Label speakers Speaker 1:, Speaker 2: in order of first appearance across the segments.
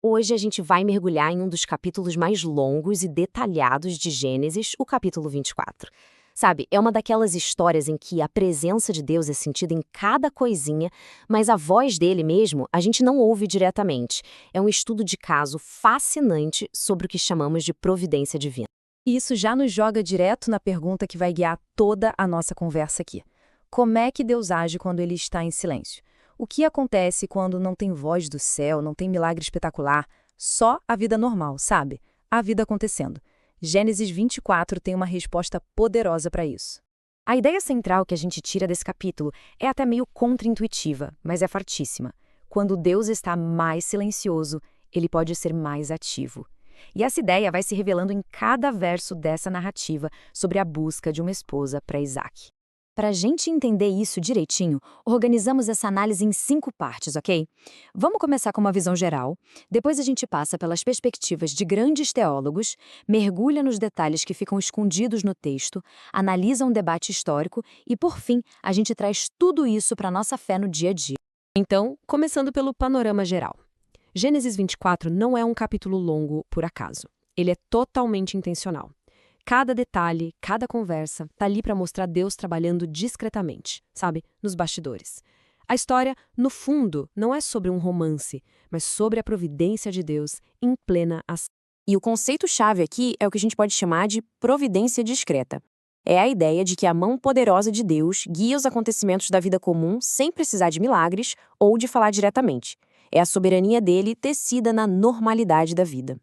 Speaker 1: Hoje a gente vai mergulhar em um dos capítulos mais longos e detalhados de Gênesis, o capítulo 24. Sabe, é uma daquelas histórias em que a presença de Deus é sentida em cada coisinha, mas a voz dele mesmo a gente não ouve diretamente. É um estudo de caso fascinante sobre o que chamamos de providência divina.
Speaker 2: E isso já nos joga direto na pergunta que vai guiar toda a nossa conversa aqui. Como é que Deus age quando ele está em silêncio? O que acontece quando não tem voz do céu, não tem milagre espetacular? Só a vida normal, sabe? A vida acontecendo. Gênesis 24 tem uma resposta poderosa para isso.
Speaker 1: A ideia central que a gente tira desse capítulo é até meio contraintuitiva, mas é fortíssima. Quando Deus está mais silencioso, ele pode ser mais ativo. E essa ideia vai se revelando em cada verso dessa narrativa sobre a busca de uma esposa para Isaac. Para a gente entender isso direitinho, organizamos essa análise em 5 partes, ok? Vamos começar com uma visão geral, depois a gente passa pelas perspectivas de grandes teólogos, mergulha nos detalhes que ficam escondidos no texto, analisa um debate histórico e, por fim, a gente traz tudo isso para a nossa fé no dia a dia. Então, começando pelo panorama geral. Gênesis 24 não é um capítulo longo por acaso. Ele é totalmente intencional. Cada detalhe, cada conversa, tá ali para mostrar Deus trabalhando discretamente, sabe? Nos bastidores. A história, no fundo, não é sobre um romance, mas sobre a providência de Deus em plena ação. E o conceito-chave aqui é o que a gente pode chamar de providência discreta. É a ideia de que a mão poderosa de Deus guia os acontecimentos da vida comum sem precisar de milagres ou de falar diretamente. É a soberania dele tecida na normalidade da vida.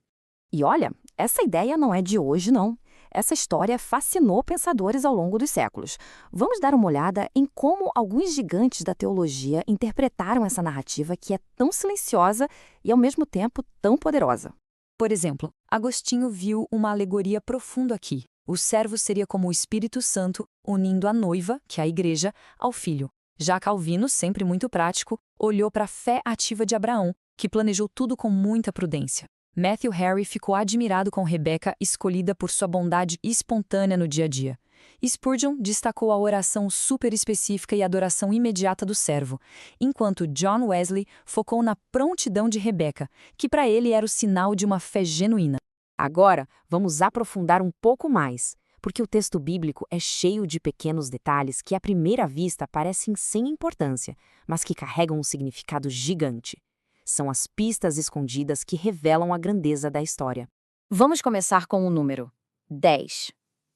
Speaker 2: E olha, essa ideia não é de hoje, não. Essa história fascinou pensadores ao longo dos séculos. Vamos dar uma olhada em como alguns gigantes da teologia interpretaram essa narrativa que é tão silenciosa e, ao mesmo tempo, tão poderosa. Por exemplo, Agostinho viu uma alegoria profunda aqui. O servo seria como o Espírito Santo unindo a noiva, que é a igreja, ao filho. Já Calvino, sempre muito prático, olhou para a fé ativa de Abraão, que planejou tudo com muita prudência. Matthew Henry ficou admirado com Rebeca, escolhida por sua bondade espontânea no dia a dia. Spurgeon destacou a oração super específica e adoração imediata do servo, enquanto John Wesley focou na prontidão de Rebeca, que para ele era o sinal de uma fé genuína.
Speaker 1: Agora, vamos aprofundar um pouco mais, porque o texto bíblico é cheio de pequenos detalhes que à primeira vista parecem sem importância, mas que carregam um significado gigante. São as pistas escondidas que revelam a grandeza da história. Vamos começar com o número 10.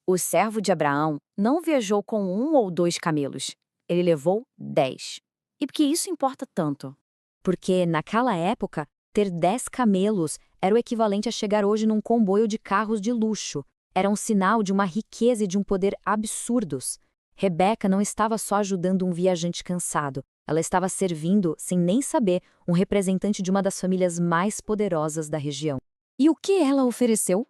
Speaker 1: O servo de Abraão não viajou com 1 ou 2 camelos. Ele levou 10. E por que isso importa tanto? Porque, naquela época, ter 10 camelos era o equivalente a chegar hoje num comboio de carros de luxo. Era um sinal de uma riqueza e de um poder absurdos. Rebeca não estava só ajudando um viajante cansado. Ela estava servindo, sem nem saber, um representante de uma das famílias mais poderosas da região. E o que ela ofereceu?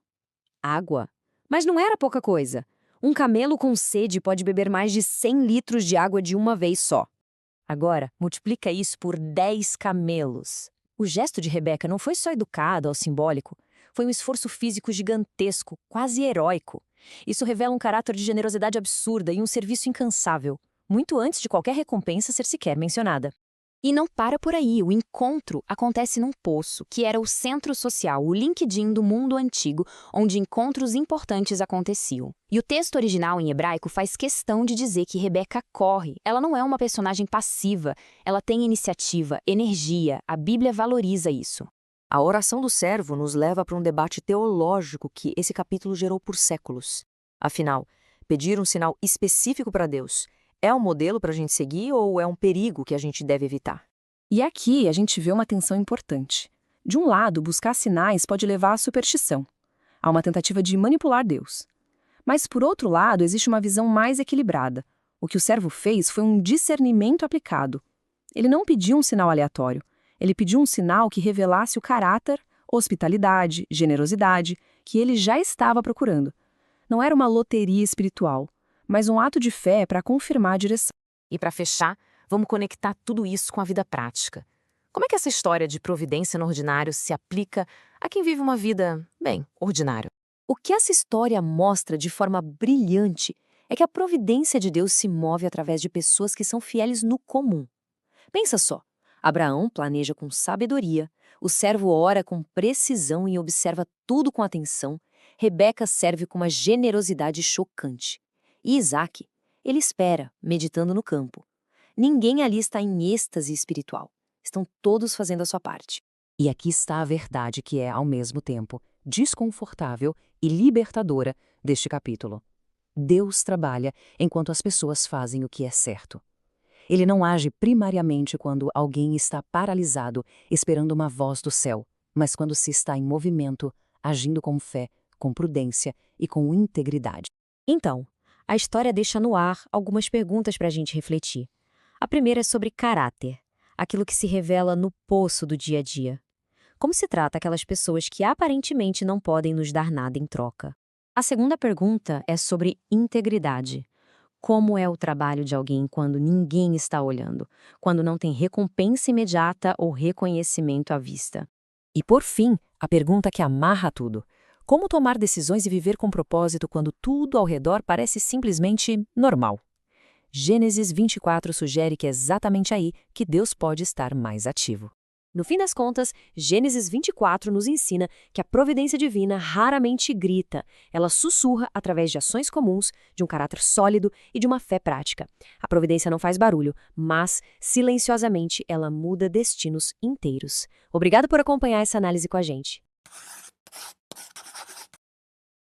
Speaker 1: Água. Mas não era pouca coisa. Um camelo com sede pode beber mais de 100 litros de água de uma vez só. Agora, multiplica isso por 10 camelos. O gesto de Rebeca não foi só educado ou simbólico. Foi um esforço físico gigantesco, quase heróico. Isso revela um caráter de generosidade absurda e um serviço incansável, muito antes de qualquer recompensa ser sequer mencionada. E não para por aí, o encontro acontece num poço, que era o centro social, o LinkedIn do mundo antigo, onde encontros importantes aconteciam. E o texto original em hebraico faz questão de dizer que Rebeca corre. Ela não é uma personagem passiva, ela tem iniciativa, energia, a Bíblia valoriza isso. A oração do servo nos leva para um debate teológico que esse capítulo gerou por séculos. Afinal, pedir um sinal específico para Deus é um modelo para a gente seguir ou é um perigo que a gente deve evitar?
Speaker 2: E aqui a gente vê uma tensão importante. De um lado, buscar sinais pode levar à superstição, a uma tentativa de manipular Deus. Mas, por outro lado, existe uma visão mais equilibrada. O que o servo fez foi um discernimento aplicado. Ele não pediu um sinal aleatório. Ele pediu um sinal que revelasse o caráter, hospitalidade, generosidade que ele já estava procurando. Não era uma loteria espiritual, mas um ato de fé para confirmar a direção.
Speaker 1: E para fechar, vamos conectar tudo isso com a vida prática. Como é que essa história de providência no ordinário se aplica a quem vive uma vida, bem, ordinária? O que essa história mostra de forma brilhante é que a providência de Deus se move através de pessoas que são fiéis no comum. Pensa só,
Speaker 2: Abraão planeja com sabedoria, o servo ora com precisão e observa tudo com atenção, Rebeca serve com uma generosidade chocante. E Isaac, ele espera, meditando no campo. Ninguém ali está em êxtase espiritual. Estão todos fazendo a sua parte.
Speaker 1: E aqui está a verdade que é, ao mesmo tempo, desconfortável e libertadora deste capítulo. Deus trabalha enquanto as pessoas fazem o que é certo. Ele não age primariamente quando alguém está paralisado, esperando uma voz do céu, mas quando se está em movimento, agindo com fé, com prudência e com integridade. Então, a história deixa no ar algumas perguntas para a gente refletir. A primeira é sobre caráter, aquilo que se revela no poço do dia a dia. Como se trata aquelas pessoas que aparentemente não podem nos dar nada em troca? A segunda pergunta é sobre integridade. Como é o trabalho de alguém quando ninguém está olhando, quando não tem recompensa imediata ou reconhecimento à vista? E por fim, a pergunta que amarra tudo. Como tomar decisões e viver com propósito quando tudo ao redor parece simplesmente normal? Gênesis 24 sugere que é exatamente aí que Deus pode estar mais ativo. No fim das contas, Gênesis 24 nos ensina que a providência divina raramente grita, ela sussurra através de ações comuns, de um caráter sólido e de uma fé prática. A providência não faz barulho, mas, silenciosamente, ela muda destinos inteiros. Obrigado por acompanhar essa análise com a gente.